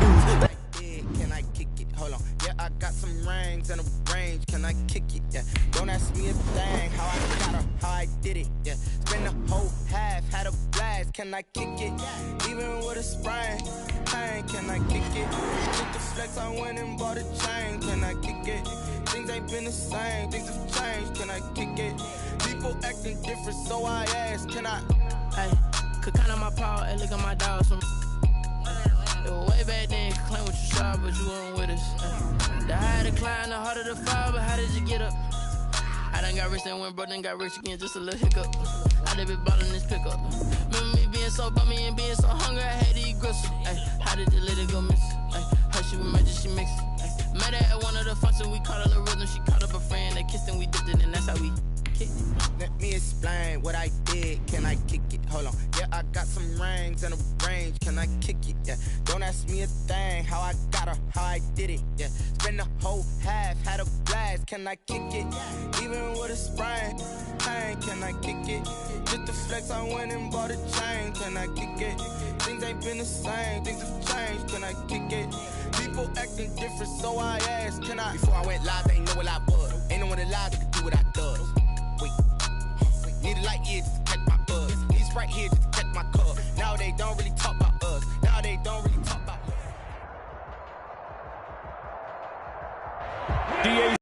lose. Can I kick it? Hold on. Yeah, I got some rings and a range. Can I kick it? Yeah. Don't ask me a thing. How I got her, how I did it. Yeah. Spend the whole half, had a blast. Can I kick it? Even with a sprain. Hey, can I kick it? With the flex, I went and bought a chain. Can I kick it? Things ain't been the same. Things have changed. Can I kick it? People acting different, so I ask. Can I? Hey, could count on my power and look at my dogs from. Way back then, you could claim what you saw, but you weren't with us. The higher the climb, the harder the fall, but how did you get up? I done got rich and went broke, then got rich again, just a little hiccup. I done been ballin' this pickup. Remember me being so bummy and being so hungry, I had to eat gristle. Ay, how did the lady go miss? Ay, how she was magic, she mixed. Met her at one of the functions, we caught a little rhythm, she caught up a friend, they kissed and we dipped it, and that's how we kicked it. Let me explain what I did. Can I kick it? Hold on. Yeah, I got some rings and a range. Can I kick it? Yeah. Don't ask me a thing. How I got her, how I did it. Yeah. Spend the whole half, had a blast. Can I kick it? Even with a sprain. Hey, can I kick it? Just the flex, I went and bought a chain. Can I kick it? Things ain't been the same. Things have changed. Can I kick it? People acting different, so I asked. Can I? Before I went live, they ain't know what I was. Ain't no one alive that could do what I does. Wait. Need a light here just to catch my buzz. Need right here just to catch my cup. Now they don't really talk about us. Now they don't really talk about us. DA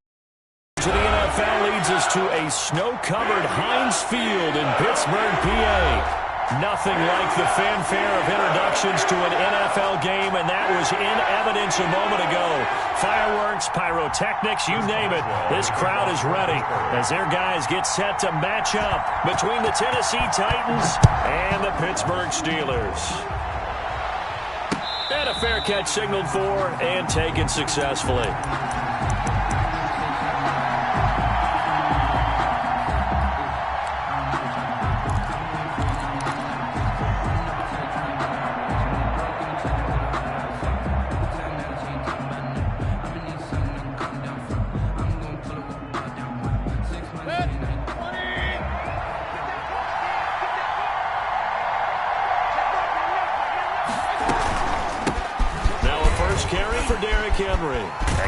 to the NFL leads us to a snow-covered Heinz Field in Pittsburgh, PA. Nothing like the fanfare of introductions to an NFL game, and that was in evidence a moment ago. Fireworks, pyrotechnics, you name it. This crowd is ready as their guys get set to match up between the Tennessee Titans and the Pittsburgh Steelers. And a fair catch signaled for and taken successfully. Henry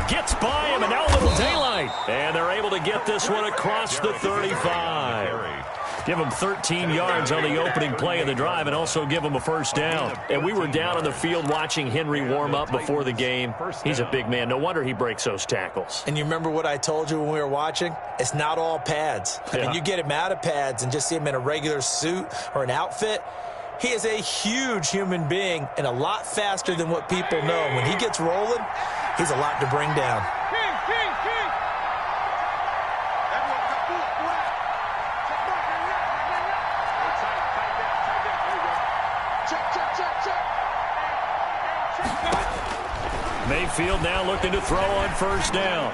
gets by him, and now a little daylight. And they're able to get this one across the 35. Give him 13 yards on the opening play of the drive and also give him a first down. And we were down on the field watching Henry warm up before the game. He's a big man. No wonder he breaks those tackles. And you remember what I told you when we were watching? It's not all pads. I mean, you get him out of pads and just see him in a regular suit or an outfit. He is a huge human being and a lot faster than what people know. When he gets rolling, he's a lot to bring down. Mayfield now looking to throw on first down.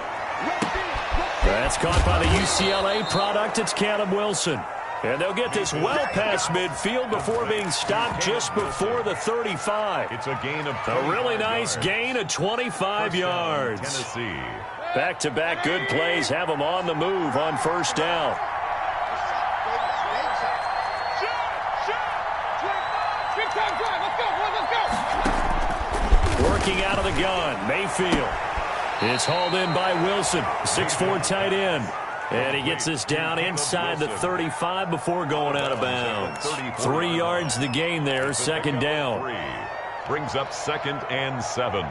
That's caught by the UCLA product. It's Caleb Wilson. And they'll get this well past midfield before being stopped just before the 35. It's a gain of a really nice gain of 25 yards. Tennessee. Back-to-back good plays have them on the move on first down. Working out of the gun, Mayfield. It's hauled in by Wilson, 6'4" tight end. And he gets this down inside the 35 before going out of bounds. 3 yards the gain there, second down. Brings up 2nd and 7.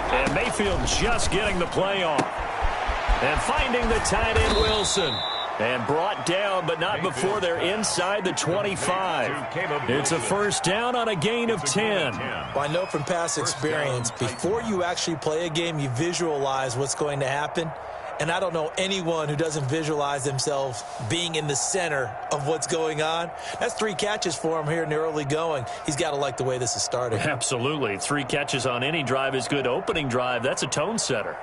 And Mayfield just getting the play off. And finding the tight end Wilson. And brought down, but not before they're inside the 25. It's a first down on a gain of 10. Well, I know from past experience, before you actually play a game, you visualize what's going to happen. And I don't know anyone who doesn't visualize themselves being in the center of what's going on. That's 3 catches for him here in the early going. He's got to like the way this is starting. Absolutely. 3 catches on any drive is good. Opening drive, that's a tone setter.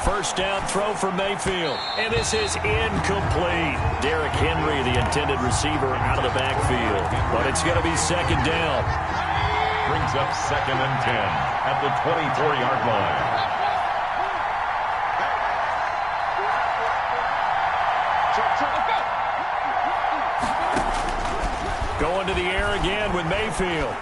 first down throw for Mayfield. And this is incomplete. Derrick Henry, the intended receiver, out of the backfield. But it's going to be second down. Brings up 2nd and 10 at the 24-yard line. Going to the air again with Mayfield.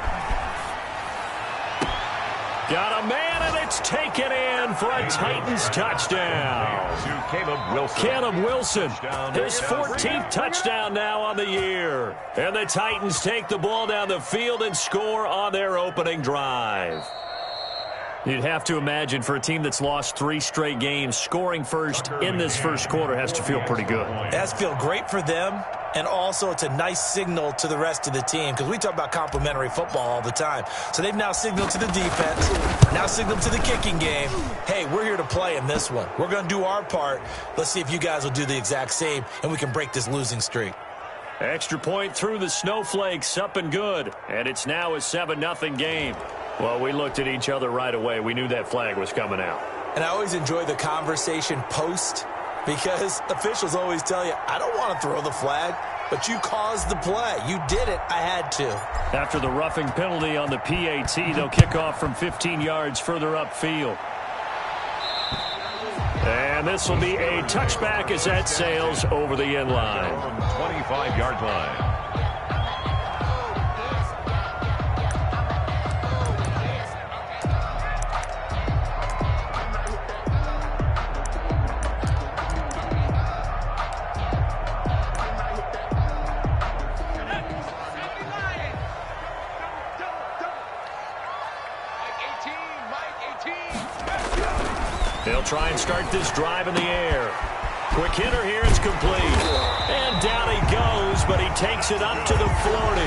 Got a man, and it's taken in for a Titans touchdown. To Caleb Wilson. Caleb Wilson, his 14th touchdown now on the year. And the Titans take the ball down the field and score on their opening drive. You'd have to imagine for a team that's lost 3 straight games, scoring first in this first quarter has to feel pretty good. It has to feel great for them, and also it's a nice signal to the rest of the team because we talk about complementary football all the time. So they've now signaled to the defense, now signaled to the kicking game, hey, we're here to play in this one. We're going to do our part. Let's see if you guys will do the exact same, and we can break this losing streak. Extra point through the snowflakes, up and good. And it's now a 7-0 game. Well, we looked at each other right away. We knew that flag was coming out. And I always enjoy the conversation post because officials always tell you, I don't want to throw the flag, but you caused the play. You did it. I had to. After the roughing penalty on the PAT, they'll kick off from 15 yards further upfield. And this will be a touchback as that sails over the end line. 25-yard line. They'll try and start this drive in the air. Quick hitter here, it's complete. And down he goes, but he takes it up to the 40.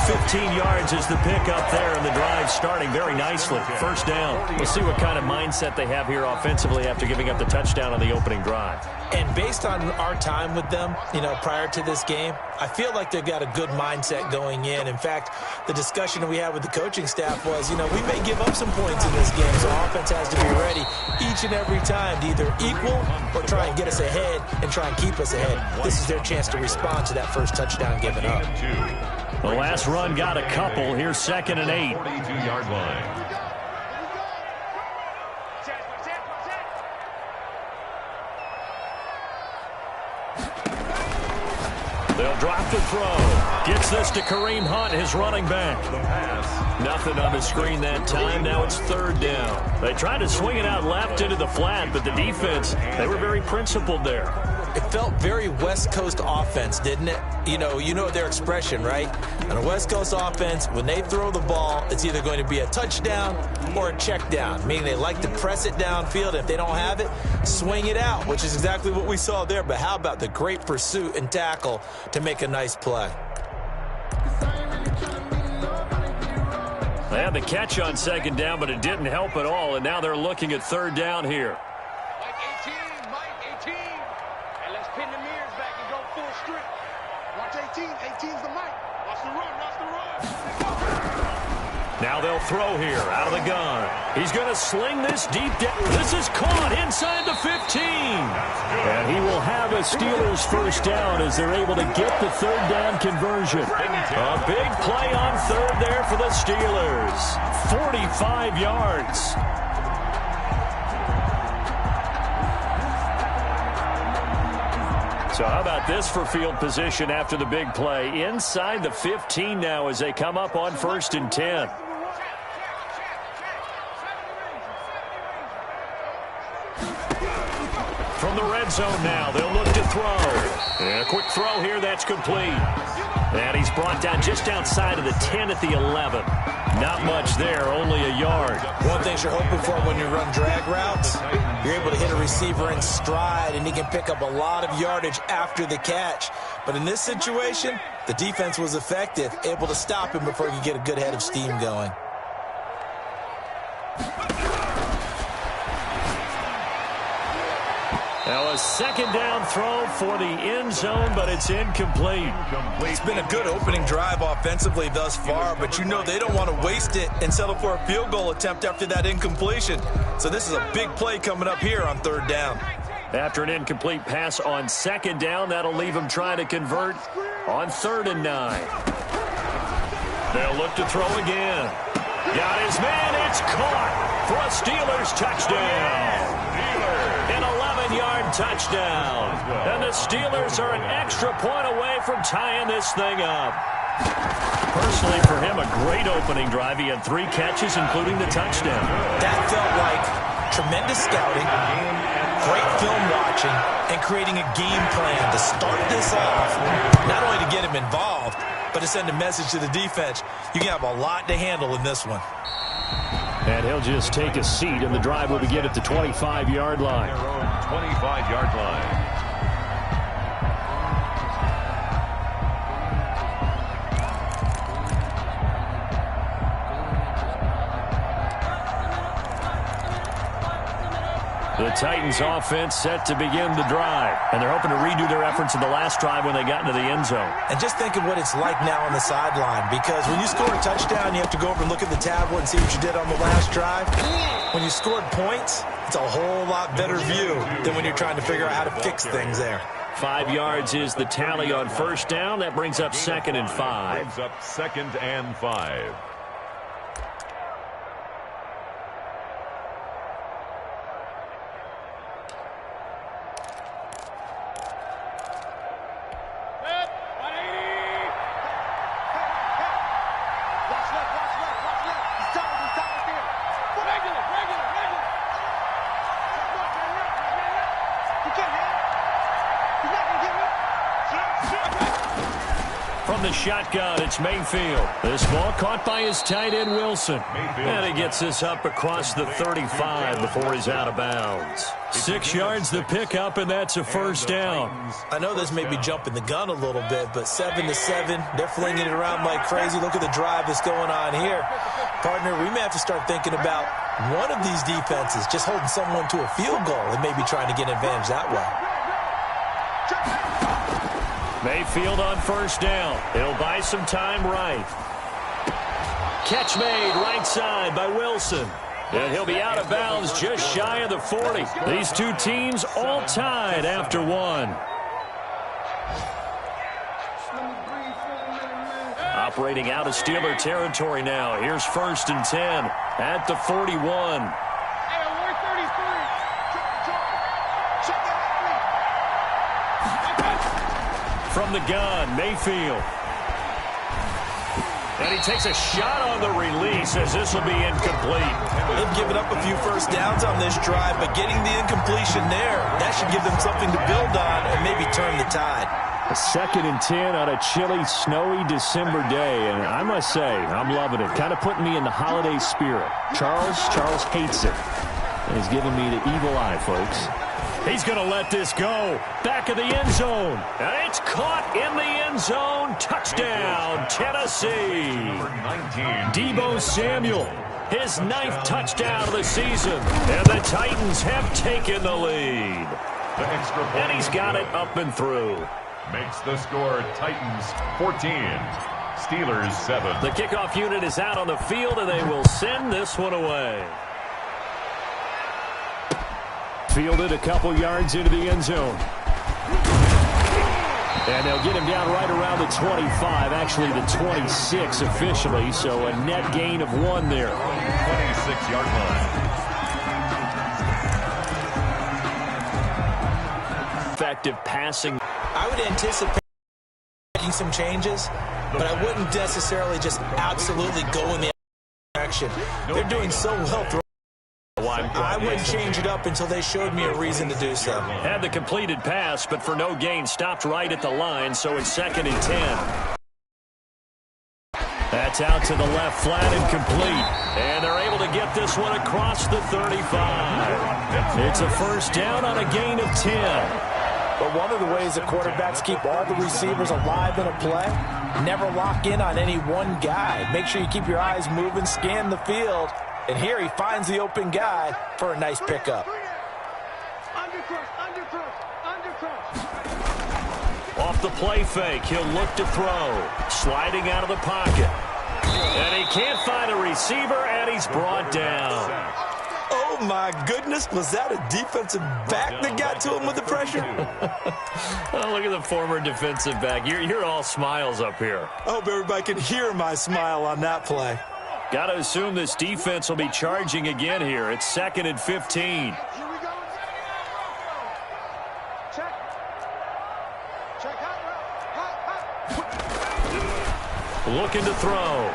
15 yards is the pickup there, and the drive starting very nicely. First down. We'll see what kind of mindset they have here offensively after giving up the touchdown on the opening drive. And based on our time with them, prior to this game, I feel like they've got a good mindset going in. In fact, the discussion that we had with the coaching staff was, we may give up some points in this game, so offense has to be ready each and every time to either equal or try and get us ahead and try and keep us ahead. This is their chance to respond to that first touchdown given up. The last run got a couple. Here's 2nd and 8. 42-yard line. They'll drop the throw. Gets this to Kareem Hunt, his running back. The pass. Nothing on the screen that time. Now it's 3rd down. They tried to swing it out left into the flat, but the defense, they were very principled there. It felt very West Coast offense, didn't it? You know their expression, right? On a West Coast offense, when they throw the ball, it's either going to be a touchdown or a check down, meaning they like to press it downfield. If they don't have it, swing it out, which is exactly what we saw there. But how about the great pursuit and tackle to make a nice play? They had the catch on 2nd down, but it didn't help at all, and now they're looking at 3rd down here. Mike 18. And let's pin the mirrors back and go full strip. Watch 18. 18's the Mike. Watch the run. Now they'll throw here out of the gun. He's going to sling this deep down. This is caught inside the 15. And he will have a Steelers first down as they're able to get the 3rd down conversion. A big play on 3rd there for the Steelers. 45 yards. So how about this for field position after the big play? Inside the 15 now as they come up on 1st and 10. From the red zone now, they'll look to throw. And a quick throw here, that's complete. And he's brought down just outside of the 10 at the 11. Not much there, only a yard. One thing you're hoping for when you run drag routes, you're able to hit a receiver in stride, and he can pick up a lot of yardage after the catch. But in this situation, the defense was effective, able to stop him before he could get a good head of steam going. Now a second down throw for the end zone, but it's incomplete. It's been a good opening drive offensively thus far, but you know they don't want to waste it and settle for a field goal attempt after that incompletion. So this is a big play coming up here on third down. After an incomplete pass on second down, that'll leave him trying to convert on 3rd and 9. They'll look to throw again. Got his man. It's caught for a Steelers touchdown. An 11-yard touchdown. And the Steelers are an extra point away from tying this thing up. Personally, for him, a great opening drive. He had 3 catches, including the touchdown. That felt like tremendous scouting, great film watching, and creating a game plan to start this off, not only to get him involved, but to send a message to the defense. You can have a lot to handle in this one. And he'll just take a seat, and the drive will begin at the 25-yard line. 25-yard line. The Titans offense set to begin the drive, and they're hoping to redo their efforts in the last drive when they got into the end zone. And just think of what it's like now on the sideline, because when you score a touchdown, you have to go over and look at the tablet and see what you did on the last drive. When you scored points, it's a whole lot better view than when you're trying to figure out how to fix things there. 5 yards is the tally on first down. That brings up 2nd and 5. Brings up 2nd and 5. From the shotgun, it's Mayfield. This ball caught by his tight end, Wilson. And he gets this up across the 35 before he's out of bounds. 6 yards the pickup, and that's a first down. I know this may be jumping the gun a little bit, but 7-7, they're flinging it around like crazy. Look at the drive that's going on here. Partner, we may have to start thinking about one of these defenses just holding someone to a field goal and maybe trying to get an advantage that way. Mayfield on first down. It'll buy some time right. Catch made right side by Wilson. And he'll be out of bounds just shy of the 40. These two teams all tied after one. Operating out of Steeler territory now. Here's 1st and 10 at the 41. From the gun, Mayfield. And he takes a shot on the release as this will be incomplete. They've given up a few first downs on this drive, but getting the incompletion there, that should give them something to build on and maybe turn the tide. A 2nd and 10 on a chilly, snowy December day, and I must say, I'm loving it. Kind of putting me in the holiday spirit. Charles hates it. And he's giving me the evil eye, folks. He's going to let this go. Back of the end zone. And it's caught in the end zone. Touchdown, Tennessee. Deebo Samuel, his 9th touchdown of the season. And the Titans have taken the lead. And he's got it up and through. Makes the score Titans 14, Steelers 7. The kickoff unit is out on the field, and they will send this one away. Fielded a couple yards into the end zone. And they'll get him down right around the 25, actually the 26 officially, so a net gain of 1 there. 26-yard line. Effective passing. I would anticipate making some changes, but I wouldn't necessarily just absolutely go in the direction. They're doing so well throwing. I wouldn't change it up until they showed me a reason to do so. Had the completed pass, but for no gain, stopped right at the line, so it's 2nd and 10. That's out to the left, flat and complete. And they're able to get this one across the 35. It's a first down on a gain of 10. But one of the ways that quarterbacks keep all the receivers alive in a play, never lock in on any one guy. Make sure you keep your eyes moving, scan the field. And here he finds the open guy for a nice pickup. Undercross. the play fake. He'll look to throw. Sliding out of the pocket. And he can't find a receiver, and he's brought down. Oh, my goodness. Was that a defensive back that got to him with the pressure? Oh, look at the former defensive back. You're all smiles up here. I hope everybody can hear my smile on that play. Got to assume this defense will be charging again here. It's 2nd and 15. Here we go. Check. Check. Hot. Looking to throw.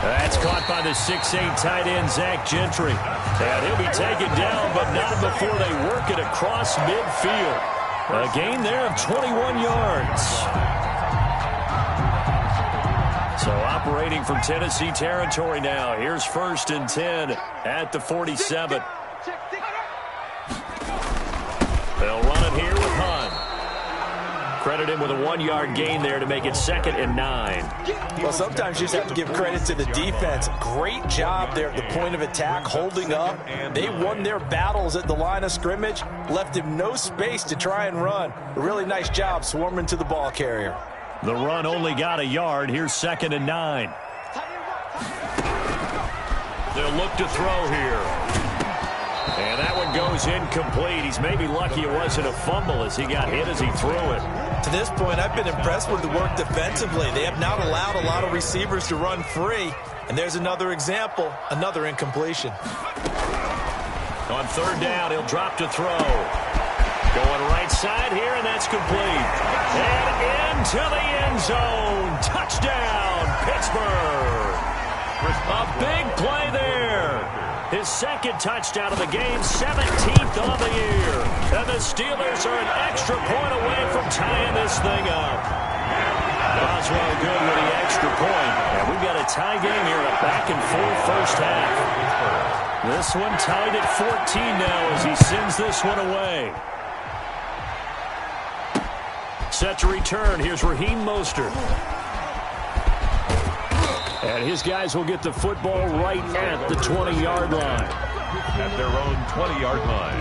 That's caught by the 6'8" tight end, Zach Gentry. And he'll be taken down, but not before they work it across midfield. A gain there of 21 yards. So operating from Tennessee territory now. Here's 1st and 10 at the 47. They'll run it here with Hunt. Credit him with a 1-yard gain there to make it 2nd and 9. Well, sometimes you just have to give credit to the defense. Great job there at the point of attack, holding up. They won their battles at the line of scrimmage, left him no space to try and run. A really nice job swarming to the ball carrier. The run only got a yard. Here's 2nd and 9. They'll look to throw here. And that one goes incomplete. He's maybe lucky it wasn't a fumble as he got hit as he threw it. To this point, I've been impressed with the work defensively. They have not allowed a lot of receivers to run free. And there's another example, another incompletion. On 3rd down, he'll drop to throw. Going right side here, and that's complete. And into the end zone. Touchdown, Pittsburgh. A big play there. His 2nd touchdown of the game, 17th on the year. And the Steelers are an extra point away from tying this thing up. Boswell good with the extra point. And we've got a tie game here, a back-and-forth first half. This one tied at 14 now as he sends this one away. Set to return. Here's Raheem Mostert. And his guys will get the football right at the 20-yard line. At their own 20-yard line.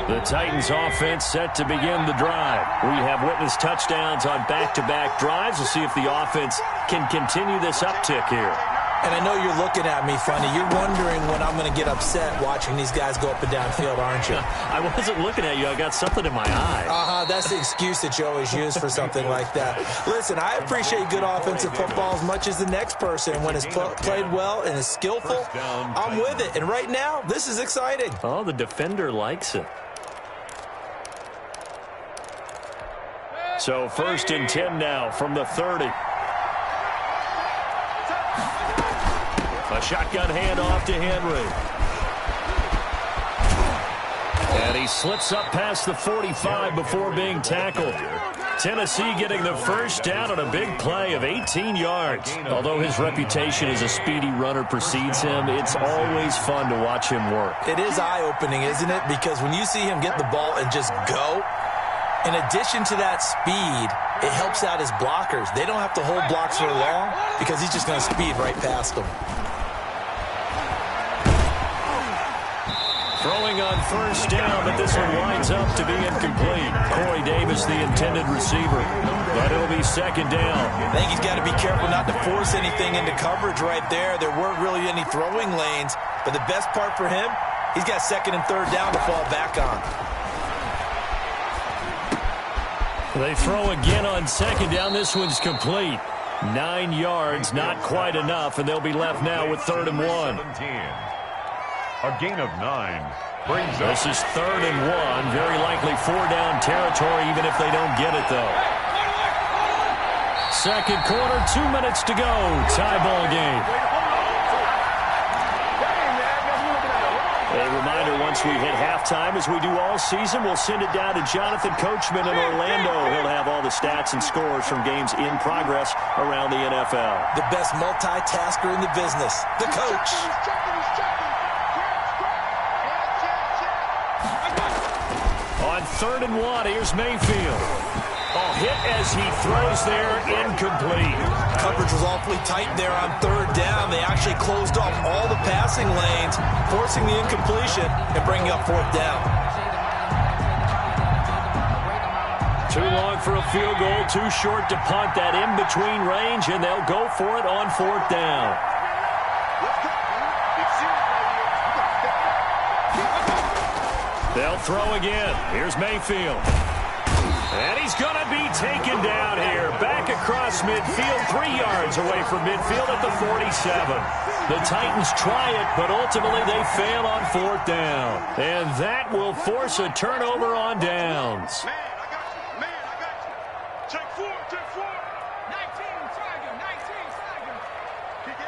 The Titans offense set to begin the drive. We have witnessed touchdowns on back-to-back drives. We'll see if the offense can continue this uptick here. And I know you're looking at me funny. You're wondering when I'm going to get upset watching these guys go up and down field, aren't you? I wasn't looking at you. I got something in my eye. That's the excuse that you always use for something like that. Listen, I appreciate good offensive football as much as the next person. And when it's played well and is skillful, I'm with it. And right now, this is exciting. Oh, the defender likes it. So 1st and 10 now from the 30. A shotgun handoff to Henry. And he slips up past the 45 before being tackled. Tennessee getting the first down on a big play of 18 yards. Although his reputation as a speedy runner precedes him, it's always fun to watch him work. It is eye-opening, isn't it? Because when you see him get the ball and just go, in addition to that speed, it helps out his blockers. They don't have to hold blocks for long because he's just going to speed right past them. Throwing on 1st down, but this one winds up to be incomplete. Corey Davis, the intended receiver. But it'll be 2nd down. I think he's got to be careful not to force anything into coverage right there. There weren't really any throwing lanes. But the best part for him, he's got 2nd and 3rd down to fall back on. They throw again on 2nd down. This one's complete. 9 yards, not quite enough, and they'll be left now with 3rd and 1. A gain of 9 brings up. This is 3rd and 1. Very likely 4-down territory, even if they don't get it, though. 2nd quarter, 2 minutes to go. Tie ball game. A reminder, once we hit halftime, as we do all season, we'll send it down to Jonathan Coachman in Orlando. He'll have all the stats and scores from games in progress around the NFL. The best multitasker in the business, the coach. On 3rd and 1, here's Mayfield. Oh, hit as he throws there, incomplete. Coverage was awfully tight there on third down. They actually closed off all the passing lanes, forcing the incompletion and bringing up fourth down. Too long for a field goal, too short to punt that in-between range, and they'll go for it on fourth down. They'll throw again. Here's Mayfield. And he's going to be taken down here. Back across midfield, 3 yards away from midfield at the 47. The Titans try it, but ultimately they fail on fourth down. And that will force a turnover on downs. Man, I got you. Check four. 19, Tiger, 19, Tiger. Big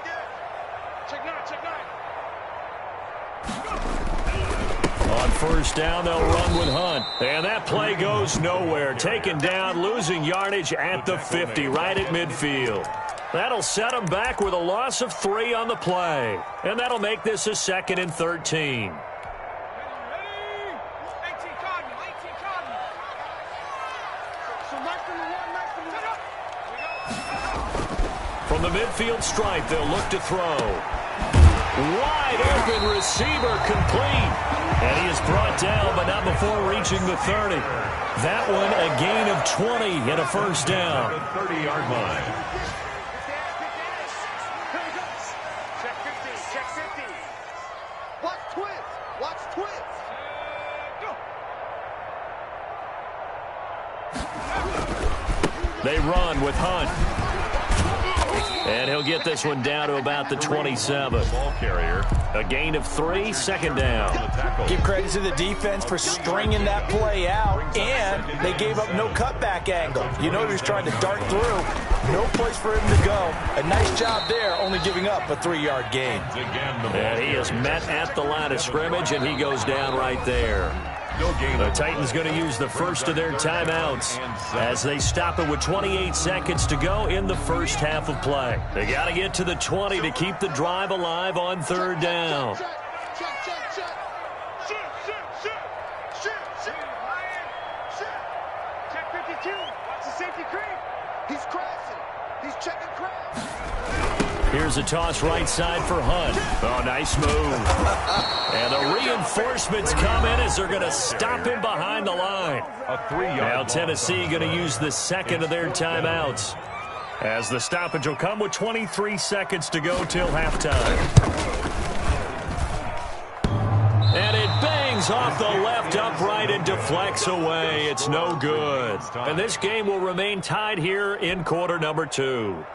gap. Check nine. On first down, they'll run with Hunt. And that play goes nowhere. Taken down, losing yardage at the 50, right at midfield. That'll set them back with a loss of 3 on the play. And that'll make this a 2nd and 13. From the midfield stripe, they'll look to throw. Wide open receiver, complete. And he is brought down, but not before reaching the 30. That one a gain of 20 and a first down. The 30-yard line. Check 50. Watch twins. They run with Hunt. And he'll get this one down to about the 27. Ball carrier. A gain of 3, 2nd down. Give credit to the defense for stringing that play out, and they gave up no cutback angle. You know he was trying to dart through. No place for him to go. A nice job there, only giving up a 3-yard gain. And he is met at the line of scrimmage, and he goes down right there. The Titans going to use the first of their timeouts as they stop it with 28 seconds to go in the first half of play. They got to get to the 20 to keep the drive alive on third down. Check 52. Watch the safety creep. He's crashing. He's checking crash. Here's a toss right side for Hunt. Oh, nice move. And the reinforcements come in as they're going to stop him behind the line. A 3-yard. Now Tennessee going to use the second of their timeouts as the stoppage will come with 23 seconds to go till halftime. And it bangs off the left upright and deflects away. It's no good. And this game will remain tied here in quarter number 2.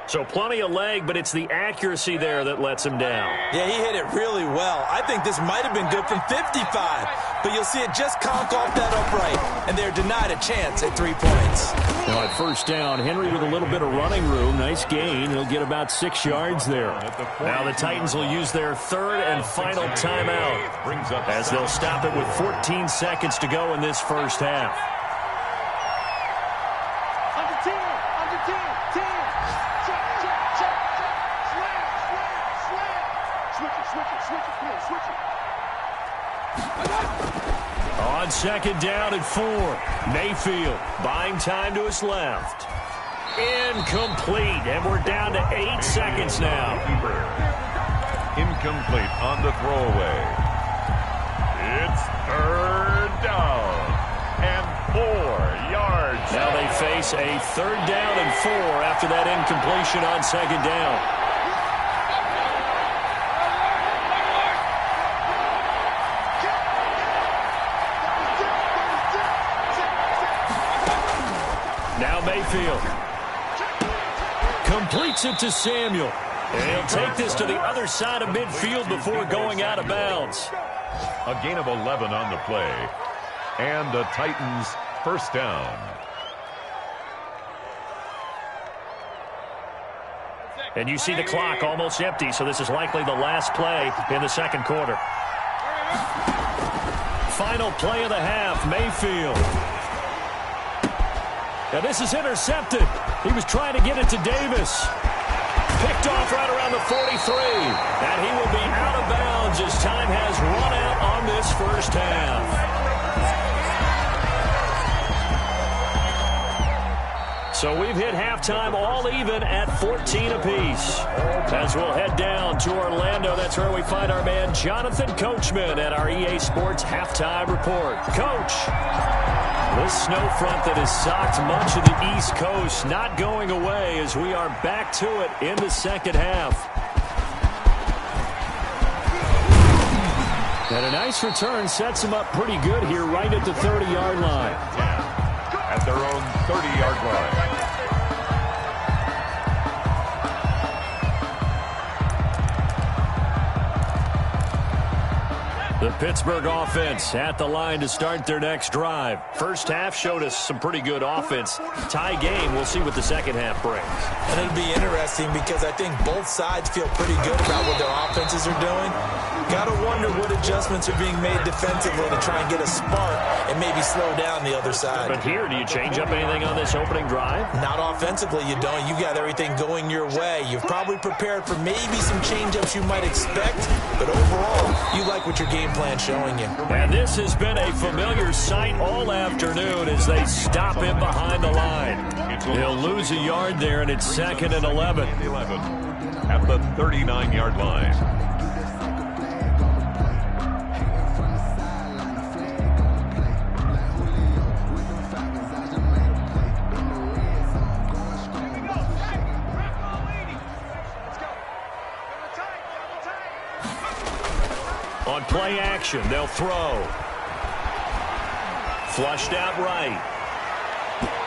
So plenty of leg, but it's the accuracy there that lets him down. Yeah, he hit it really well. I think this might have been good from 55, but you'll see it just conk off that upright, and they're denied a chance at 3 points. Now at first down, Henry with a little bit of running room. Nice gain. He'll get about 6 yards there. Now the Titans will use their third and final timeout as they'll stop it with 14 seconds to go in this first half. On second down and 4, Mayfield buying time to his left. Incomplete, and we're down to 8 seconds now. Incomplete on the throwaway. It's third down and 4 yards. Now they face a third down and 4 after that incompletion on second down. Now Mayfield completes it to Samuel. And he'll take this to the other side of midfield before going out of bounds. A gain of 11 on the play. And the Titans first down. And you see the clock almost empty, so this is likely the last play in the second quarter. Final play of the half, Mayfield. Now this is intercepted. He was trying to get it to Davis. Picked off right around the 43. And he will be out of bounds as time has run out on this first half. So we've hit halftime all even at 14 apiece. As we'll head down to Orlando, that's where we find our man Jonathan Coachman at our EA Sports Halftime Report. Coach, this snow front that has socked much of the East Coast not going away as we are back to it in the second half. And a nice return sets them up pretty good here right at the 30-yard line. At their own 30-yard line. The Pittsburgh offense at the line to start their next drive. First half showed us some pretty good offense. Tie game, we'll see what the second half brings. And it'll be interesting because I think both sides feel pretty good about what their offenses are doing. Got to wonder what adjustments are being made defensively to try and get a spark and maybe slow down the other side. But here, do you change up anything on this opening drive? Not offensively, you don't. You got everything going your way. You've probably prepared for maybe some change-ups you might expect, but overall, you like what your game plan's showing you. And this has been a familiar sight all afternoon as they stop him behind the line. He'll lose a yard there, and it's 2nd and 11. At the 39-yard line. On play action, they'll throw. Flushed out right.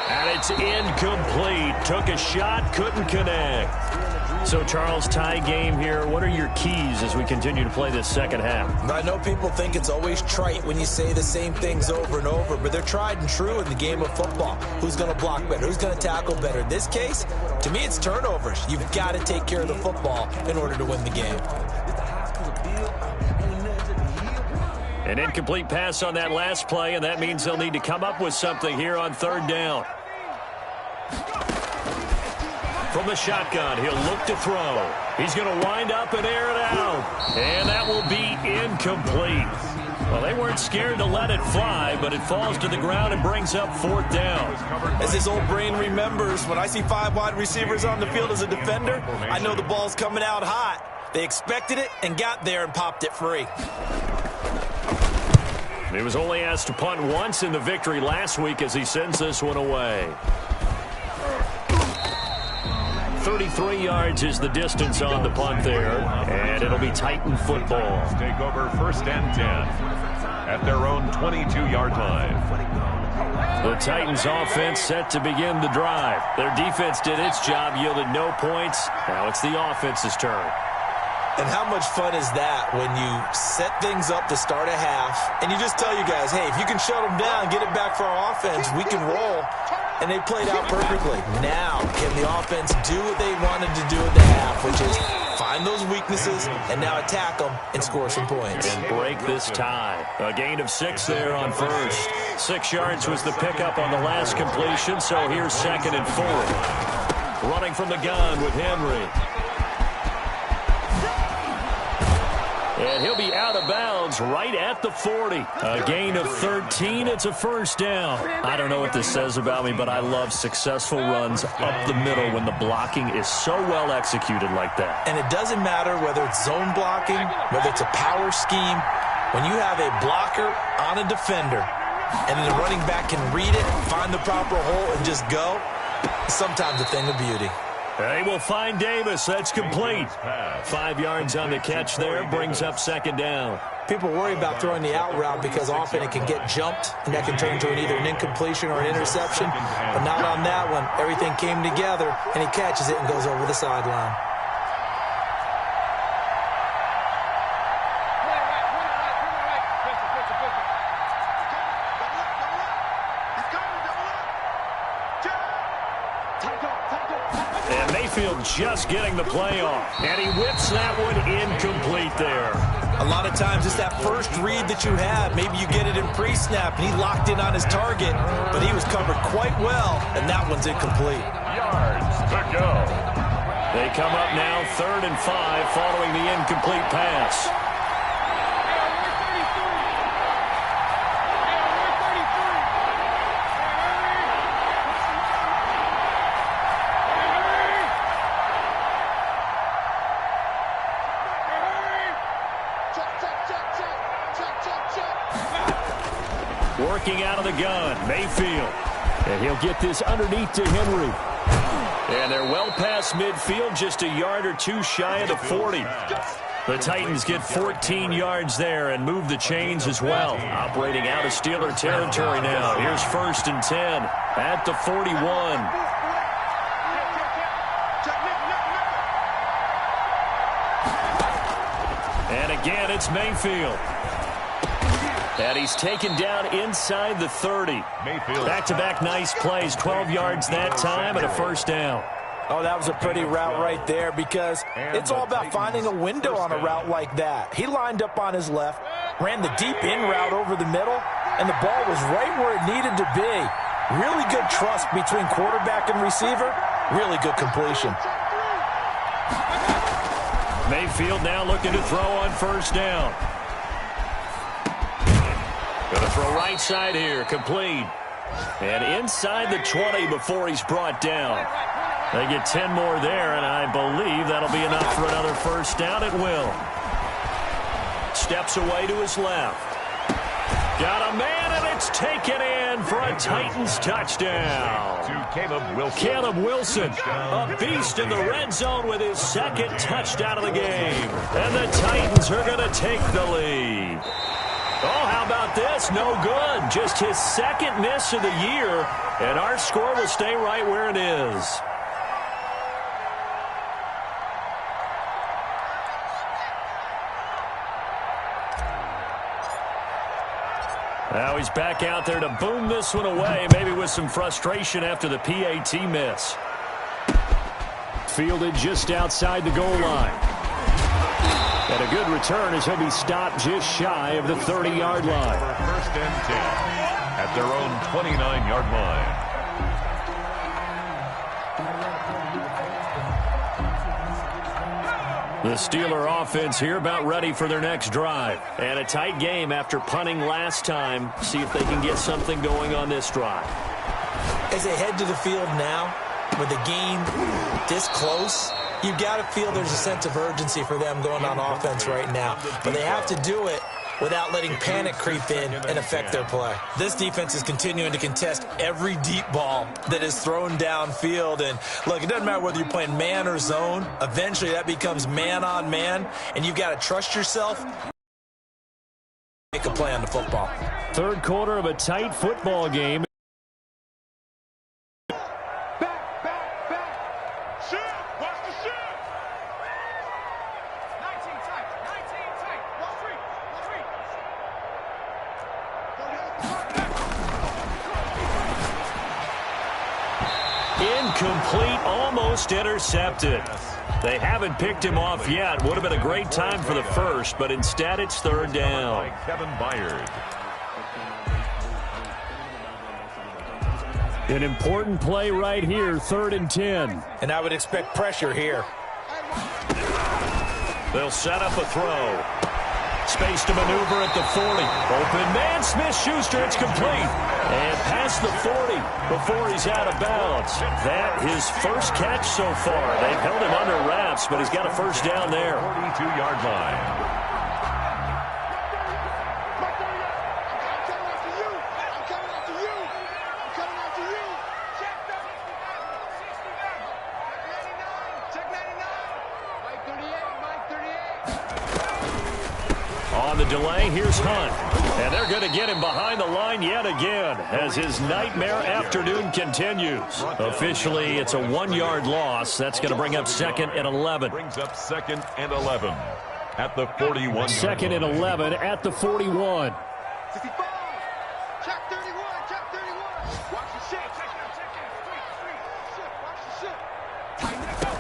And it's incomplete. Took a shot, couldn't connect. So, Charles, tie game here. What are your keys as we continue to play this second half? I know people think it's always trite when you say the same things over and over, but they're tried and true in the game of football. Who's going to block better? Who's going to tackle better? In this case, to me, it's turnovers. You've got to take care of the football in order to win the game. An incomplete pass on that last play, and that means they'll need to come up with something here on 3rd down. From the shotgun, he'll look to throw. He's going to wind up and air it out. And that will be incomplete. Well, they weren't scared to let it fly, but it falls to the ground and brings up 4th down. As his old brain remembers, when I see 5 wide receivers on the field as a defender, I know the ball's coming out hot. They expected it and got there and popped it free. He was only asked to punt once in the victory last week as he sends this one away. 33 yards is the distance on the punt there, and it'll be Titan football. Take over 1st and 10 at their own 22-yard line. The Titans offense set to begin the drive. Their defense did its job, yielded no points. Now it's the offense's turn. And how much fun is that when you set things up to start a half and you just tell you guys, hey, if you can shut them down, get it back for our offense, we can roll. And they played out perfectly. Now, can the offense do what they wanted to do at the half, which is find those weaknesses and now attack them and score some points. And break this tie. A gain of 6 there on first. 6 yards was the pickup on the last completion, so here's 2nd and 4. Running from the gun with Henry. And he'll be out of bounds right at the 40. A gain of 13. It's a 1st down. I don't know what this says about me, but I love successful runs up the middle when the blocking is so well executed like that. And it doesn't matter whether it's zone blocking, whether it's a power scheme. When you have a blocker on a defender and then the running back can read it, find the proper hole, and just go, sometimes a thing of beauty. They will find Davis. That's complete. 5 yards on the catch there. Brings up 2nd down. People worry about throwing the out route because often it can get jumped, and that can turn into either an incompletion or an interception. But not on that one. Everything came together, and he catches it and goes over the sideline. Just getting the play off. And he whips that one incomplete there. A lot of times it's that first read that you have. Maybe you get it in pre-snap, and he locked in on his target, but he was covered quite well, and that one's incomplete. Yards to go. They come up now 3rd and 5 following the incomplete pass. Working out of the gun, Mayfield. And he'll get this underneath to Henry. And they're well past midfield, just a yard or two shy of the 40. The Titans get 14 yards there and move the chains as well. Operating out of Steeler territory now. Here's 1st and 10 at the 41. And again, it's Mayfield. And he's taken down inside the 30. Back-to-back nice plays, 12 yards that time and a 1st down. Oh, that was a pretty route right there because it's all about finding a window on a route like that. He lined up on his left, ran the deep in route over the middle, and the ball was right where it needed to be. Really good trust between quarterback and receiver. Really good completion. Mayfield now looking to throw on 1st down. Going to throw right side here, complete. And inside the 20 before he's brought down. They get 10 more there, and I believe that'll be enough for another 1st down. It will. Steps away to his left. Got a man, and it's taken in for a Titans touchdown. To Caleb Wilson. Caleb Wilson, a beast in the red zone with his 2nd touchdown of the game. And the Titans are going to take the lead. Oh, how about this? No good. Just his 2nd miss of the year, and our score will stay right where it is. Now he's back out there to boom this one away, maybe with some frustration after the PAT miss. Fielded just outside the goal line. And a good return as he'll be stopped just shy of the 30-yard line. 1st and 10 at their own 29-yard line. The Steeler offense here about ready for their next drive. And a tight game after punting last time. See if they can get something going on this drive. As they head to the field now, with the game this close, you've got to feel there's a sense of urgency for them going on offense right now. But they have to do it without letting panic creep in and affect their play. This defense is continuing to contest every deep ball that is thrown downfield. And look, it doesn't matter whether you're playing man or zone. Eventually that becomes man on man, and you've got to trust yourself. Make a play on the football. 3rd quarter of a tight football game. Incomplete, almost intercepted. They haven't picked him off yet. Would have been a great time for the 1st, but instead it's 3rd down. Kevin Byard. An important play right here, 3rd and 10. And I would expect pressure here. They'll set up a throw. Space to maneuver at the 40. Open man, Smith-Schuster, it's complete. And past the 40 before he's out of bounds. That his 1st catch so far. They've held him under wraps, but he's got a 1st down there. 42-yard line. On the delay, here's Hunt. And they're going to get him behind the line yet again as his nightmare afternoon continues. Officially, it's a 1-yard loss. That's going to bring up 2nd and 11. Brings up 2nd and 11 at the 41. 2nd and 11 at the 41. 65. Check 31. Check 31. Watch the shit. Check it out. Check it out. Shit. Watch the shit. Tighten it up.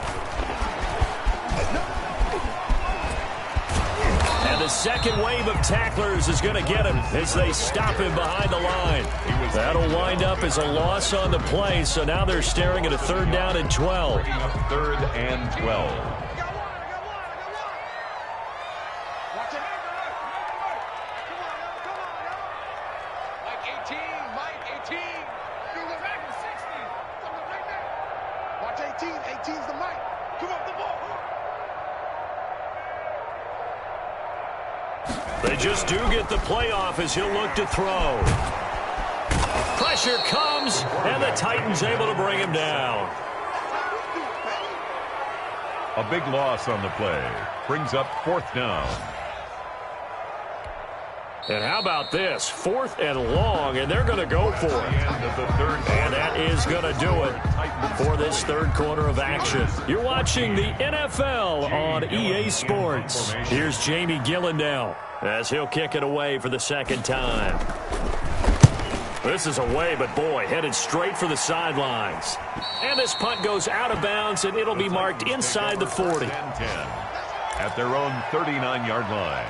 And the 2nd wave of tacklers is going to get him as they stop him behind the line. That'll wind up as a loss on the play, so now they're staring at a 3rd down and 12. 3rd and 12. They just do get the playoff as he'll look to throw. pressure comes, and the Titans able to bring him down. A big loss on the play. Brings up 4th down. And how about this? 4th and long, and they're going to go for it. And that is going to do it for this third quarter of action. You're watching the NFL on EA Sports. Here's Jamie Gillandale as he'll kick it away for the second time. This is away, but boy, headed straight for the sidelines. And this punt goes out of bounds, and it'll be marked inside the 40. 10-10 at their own 39-yard line.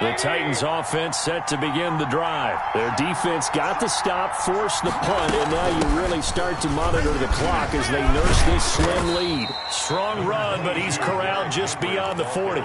The Titans offense set to begin the drive. Their defense got the stop, forced the punt, and now you really start to monitor the clock as they nurse this slim lead. Strong run, but he's corralled just beyond the 40.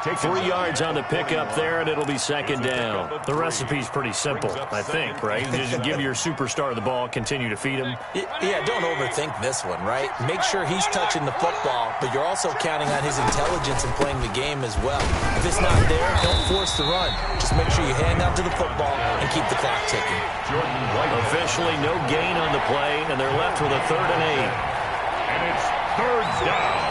3 yards on the pickup there, and it'll be second down. The recipe's pretty simple, I think, right? You just give your superstar the ball, continue to feed him. Yeah, don't overthink this one, right? Make sure he's touching the football, but you're also counting on his intelligence in playing the game as well. If it's not there, don't force the run. Just make sure you hand out to the football and keep the clock ticking. Officially no gain on the play, and they're left with a 3rd and 8. And it's 3rd down.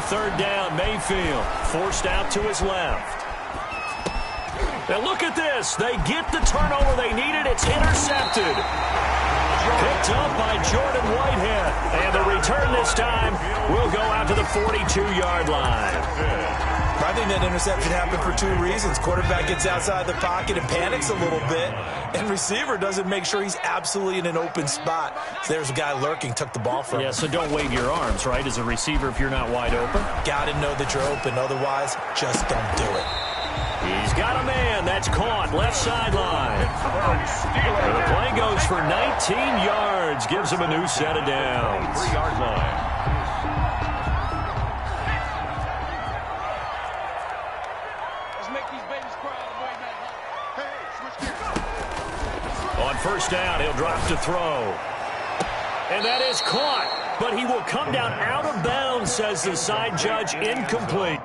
Third down, Mayfield forced out to his left. Now look at this. They get the turnover they needed. It's intercepted. Picked up by Jordan Whitehead. And the return this time will go out to the 42-yard line. I think that interception happened for 2 reasons. Quarterback gets outside the pocket and panics a little bit, and receiver doesn't make sure he's absolutely in an open spot. So there's a guy lurking, took the ball from him. Yeah, so don't wave your arms, right, as a receiver if you're not wide open. Got to know that you're open. Otherwise, just don't do it. He's got a man. That's caught. Left sideline. And the play goes for 19 yards. Gives him a new set of downs. 3-yard line. On first down, he'll drop to throw. And that is caught. But he will come down out of bounds, says the side judge. Incomplete.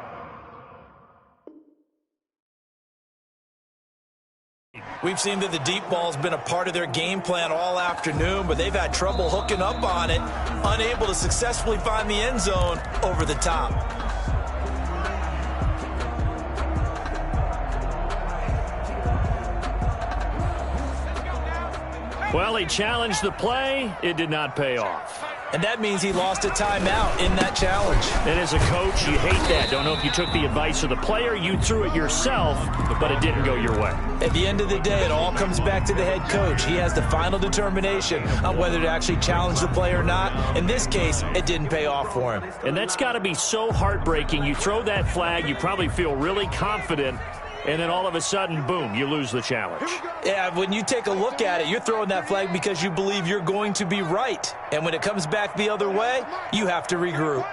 We've seen that the deep ball's been a part of their game plan all afternoon, but they've had trouble hooking up on it, unable to successfully find the end zone over the top. Well, he challenged the play. It did not pay off. And that means he lost a timeout in that challenge. And as a coach, you hate that. Don't know if you took the advice of the player. You threw it yourself, but it didn't go your way. At the end of the day, it all comes back to the head coach. He has the final determination on whether to actually challenge the play or not. In this case, it didn't pay off for him. And that's got to be so heartbreaking. You throw that flag, you probably feel really confident, and then all of a sudden, boom, you lose the challenge. Yeah, when you take a look at it, you're throwing that flag because you believe you're going to be right. And when it comes back the other way, you have to regroup.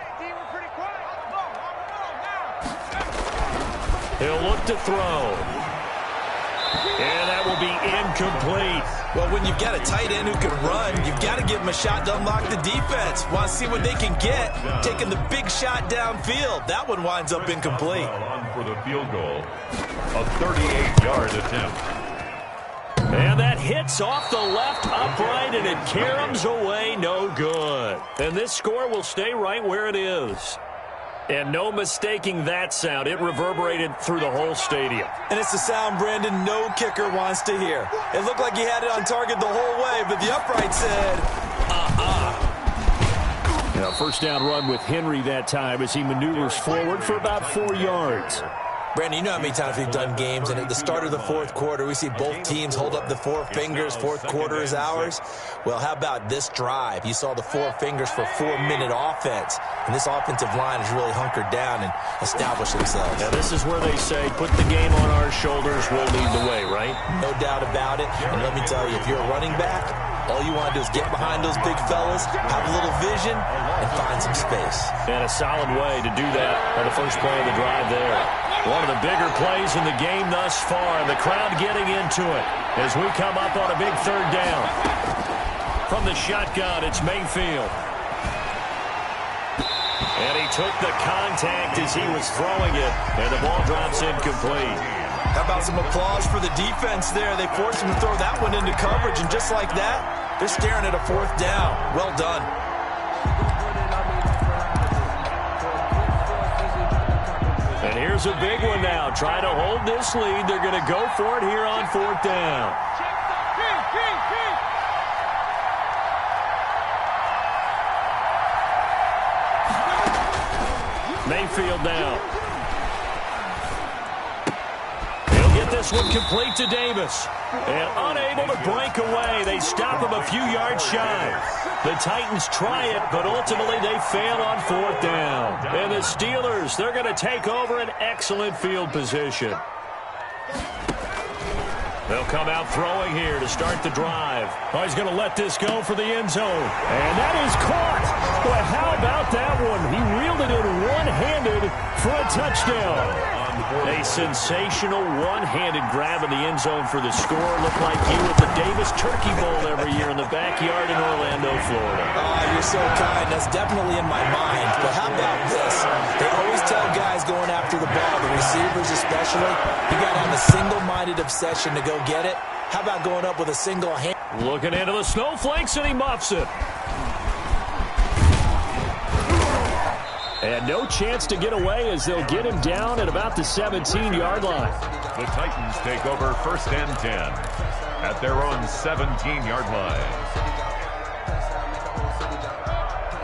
He'll look to throw. And that will be incomplete. Well, when you've got a tight end who can run, you've got to give him a shot to unlock the defense. Want to see what they can get, taking the big shot downfield. That one winds up incomplete. On for the field goal. A 38-yard attempt. And that hits off the left upright, and it caroms away, no good. And this score will stay right where it is. And no mistaking that sound. It reverberated through the whole stadium. And it's the sound Brandon no kicker wants to hear. It looked like he had it on target the whole way, but the upright said, Now, first down run with Henry that time as he maneuvers forward for about 4 yards. Brandon, you know how many times we've done games, and at the start of the fourth quarter, we see both teams hold up the 4 fingers, fourth quarter is ours. Well, how about this drive? You saw the 4 fingers for 4-minute offense, and this offensive line has really hunkered down and established themselves. Now, this is where they say, put the game on our shoulders, we'll lead the way, right? No doubt about it, and let me tell you, if you're a running back, all you want to do is get behind those big fellas, have a little vision, and find some space. And a solid way to do that on the first play of the drive there. One of the bigger plays in the game thus far. The crowd getting into it as we come up on a big third down. From the shotgun, it's Mayfield. And he took the contact as he was throwing it, and the ball drops incomplete. How about some applause for the defense there? They forced him to throw that one into coverage, and just like that, they're staring at a fourth down. Well done. And here's a big one now. Trying to hold this lead. They're going to go for it here on fourth down. Mayfield now. He'll get this one complete to Davis. And unable to break away. They stop him a few yards shy. The Titans try it, but ultimately they fail on fourth down. And the Steelers, they're going to take over an excellent field position. They'll come out throwing here to start the drive. Oh, he's going to let this go for the end zone. And that is caught. Boy, how about that one? He reeled it in one-handed for a touchdown. A sensational one-handed grab in the end zone for the score. Looked like you at the Davis Turkey Bowl every year in the backyard in Orlando, Florida. Oh, you're so kind. That's definitely in my mind. But how about this? They always tell guys going after the ball, the receivers especially, you got to have a single-minded obsession to go get it. How about going up with a single hand? Looking into the snowflakes, and he muffs it. And no chance to get away as they'll get him down at about the 17-yard line. The Titans take over 1st and 10 at their own 17-yard line.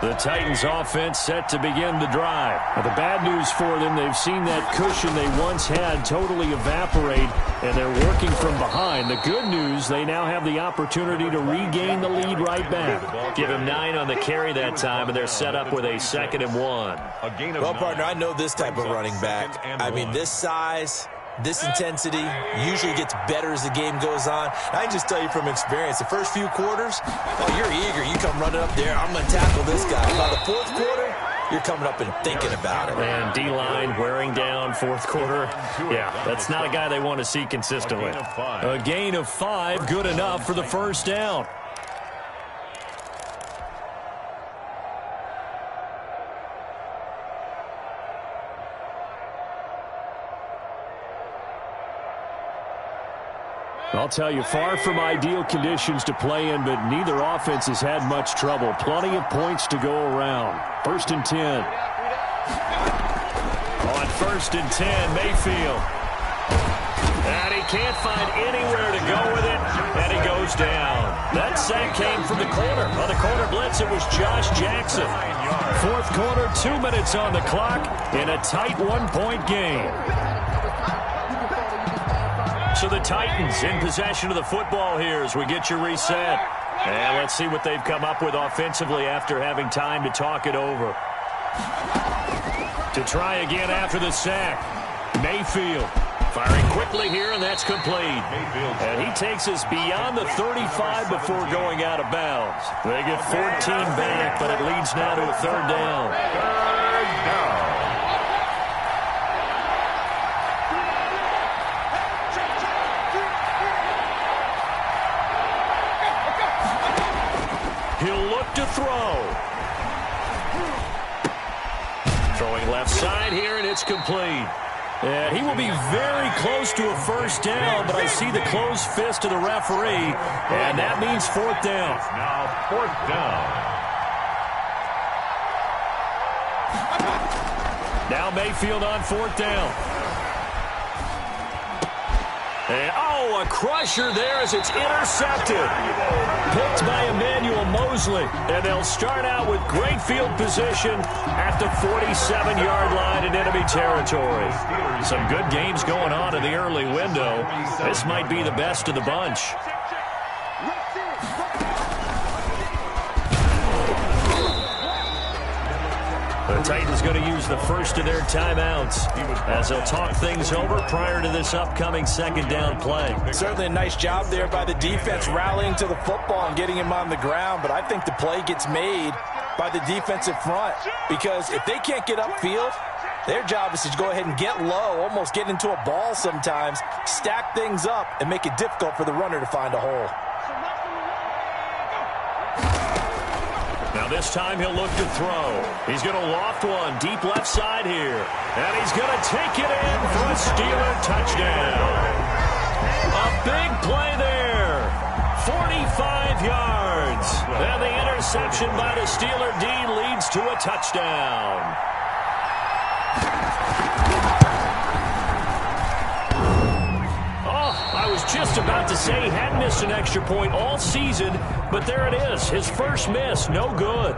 The Titans offense set to begin the drive. Now, the bad news for them, they've seen that cushion they once had totally evaporate, and they're working from behind. The good news, they now have the opportunity to regain the lead right back. Give him 9 on the carry that time, and they're set up with a 2nd and 1. Well, partner, I know this type of running back. I mean, this size, this intensity usually gets better as the game goes on. I can just tell you from experience, the first few quarters, oh, you're eager. You come running up there, I'm going to tackle this guy. By the fourth quarter, you're coming up and thinking about it. And D-line wearing down fourth quarter. Yeah, that's not a guy they want to see consistently. A gain of 5, good enough for the first down. I'll tell you, far from ideal conditions to play in, but neither offense has had much trouble. Plenty of points to go around. 1st and 10. On 1st and 10, Mayfield. And he can't find anywhere to go with it, and he goes down. That sack came from the corner. On the corner blitz, it was Josh Jackson. Fourth quarter, 2 minutes on the clock, in a tight 1-point game. So the Titans in possession of the football here as we get you reset. And let's see what they've come up with offensively after having time to talk it over. To try again after the sack. Mayfield firing quickly here, and that's complete. And he takes us beyond the 35 before going out of bounds. They get 14 back, but it leads now to a 3rd down. 3rd down. He'll look to throw. Throwing left side here, and it's complete. And he will be very close to a first down, but I see the closed fist of the referee, and that means 4th down. Now 4th down. Now Mayfield on 4th down. And, oh, a crusher there as it's intercepted. Picked by Emmanuel Mosley. And they'll start out with great field position at the 47-yard line in enemy territory. Some good games going on in the early window. This might be the best of the bunch. The Titans going to use the first of their timeouts as they'll talk things over prior to this upcoming 2nd down play. Certainly a nice job there by the defense rallying to the football and getting him on the ground, but I think the play gets made by the defensive front because if they can't get upfield, Their job is to go ahead and get low, almost get into a ball sometimes, stack things up, and make it difficult for the runner to find a hole. Now this time he'll look to throw. He's going to loft one deep left side here. And he's going to take it in for a Steeler touchdown. A big play there. 45 yards. And the interception by the Steeler D leads to a touchdown. I was just about to say he hadn't missed an extra point all season, but there it is. His first miss, no good.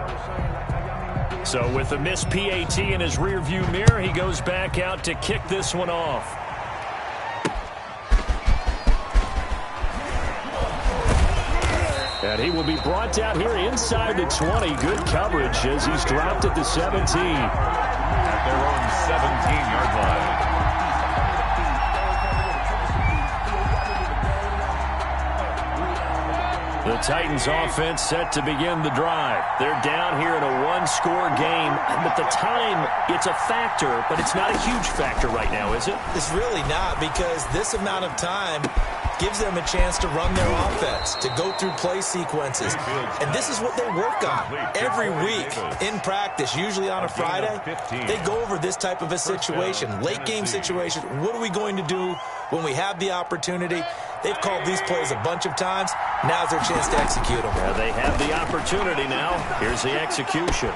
So with the missed PAT in his rearview mirror, he goes back out to kick this one off. And he will be brought down here inside the 20. Good coverage as he's dropped at the 17. At their own 17-yard line. The Titans offense set to begin the drive. They're down here in a one-score game, but the time, it's a factor, but it's not a huge factor right now, is it? It's really not, because this amount of time gives them a chance to run their offense, to go through play sequences. And this is what they work on every week in practice, usually on a Friday. They go over this type of a situation, late game situation. What are we going to do when we have the opportunity? They've called these plays a bunch of times. Now's their chance to execute them. Yeah, they have the opportunity now. Here's the execution.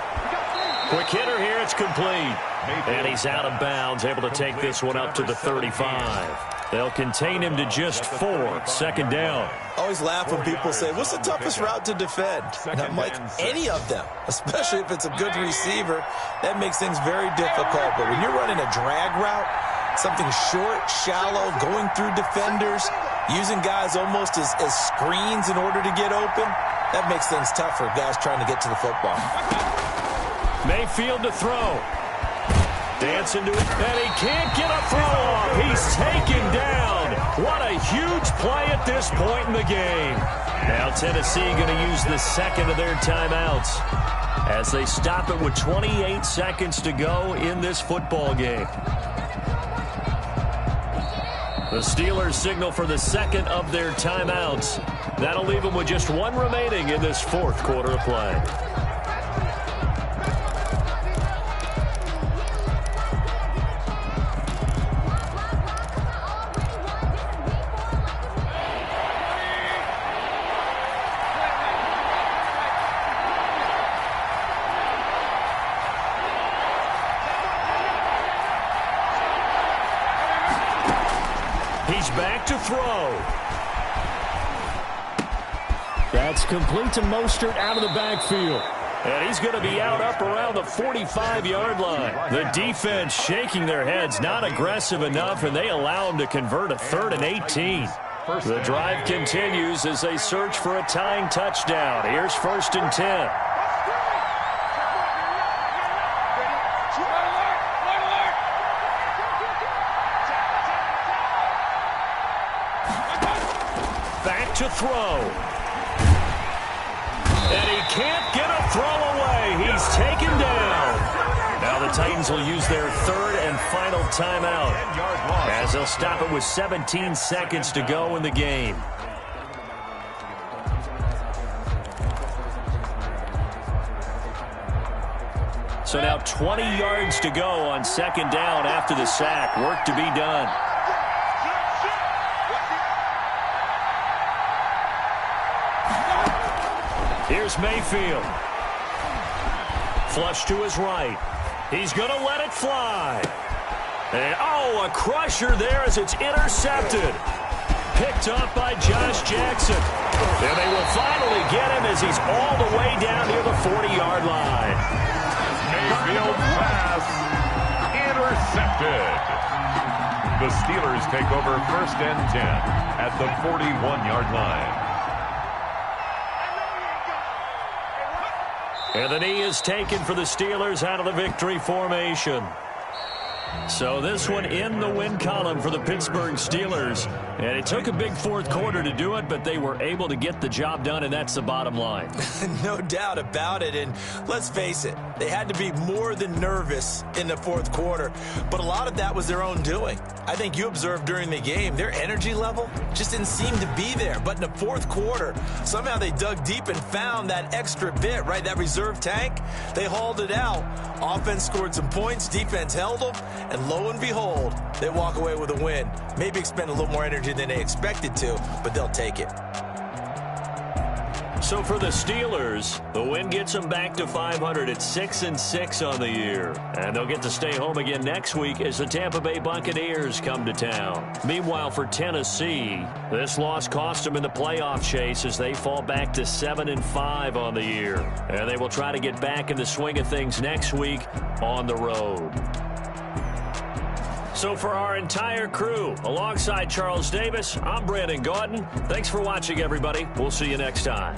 Quick hitter here. It's complete. And he's out of bounds, able to take this one up to the 35. They'll contain him to just 4. Second down. I always laugh when people say, what's the toughest route to defend? And I'm like, any of them, especially if it's a good receiver. That makes things very difficult. But when you're running a drag route, something short, shallow, going through defenders, using guys almost as screens in order to get open, that makes things tough for guys trying to get to the football. Mayfield to throw. Dancing to it, and he can't get a throw off. He's taken down. What a huge play at this point in the game. Now Tennessee going to use the second of their timeouts as they stop it with 28 seconds to go in this football game. The Steelers signal for the second of their timeouts. That'll leave them with just one remaining in this fourth quarter of play. He's back to throw. That's complete to Mostert out of the backfield. And he's going to be out up around the 45-yard line. The defense shaking their heads, not aggressive enough, and they allow him to convert a 3rd and 18. The drive continues as they search for a tying touchdown. Here's 1st and 10. To throw. And he can't get a throw away. He's taken down. Now the Titans will use their 3rd and final timeout as they'll stop it with 17 seconds to go in the game. So now 20 yards to go on 2nd down after the sack. Work to be done. Here's Mayfield. Flush to his right. He's going to let it fly. And, a crusher there as it's intercepted. Picked up by Josh Jackson. And they will finally get him as he's all the way down near the 40-yard line. Mayfield pass intercepted. The Steelers take over 1st and 10 at the 41-yard line. And the knee is taken for the Steelers out of the victory formation. So this one in the win column for the Pittsburgh Steelers. And it took a big 4th quarter to do it, but they were able to get the job done, and that's the bottom line. No doubt about it. And let's face it, They had to be more than nervous in the fourth quarter, but a lot of that was their own doing. I think you observed during the game, their energy level just didn't seem to be there. But in the fourth quarter, somehow they dug deep and found that extra bit, right, that reserve tank. They hauled it out. Offense scored some points, defense held them, and lo and behold, they walk away with a win. Maybe expend a little more energy than they expected to, but they'll take it. So for the Steelers, the win gets them back to 500 at 6-6 on the year. And they'll get to stay home again next week as the Tampa Bay Buccaneers come to town. Meanwhile, for Tennessee, this loss cost them in the playoff chase as they fall back to 7-5 on the year. And they will try to get back in the swing of things next week on the road. So for our entire crew, alongside Charles Davis, I'm Brandon Gaudin. Thanks for watching, everybody. We'll see you next time.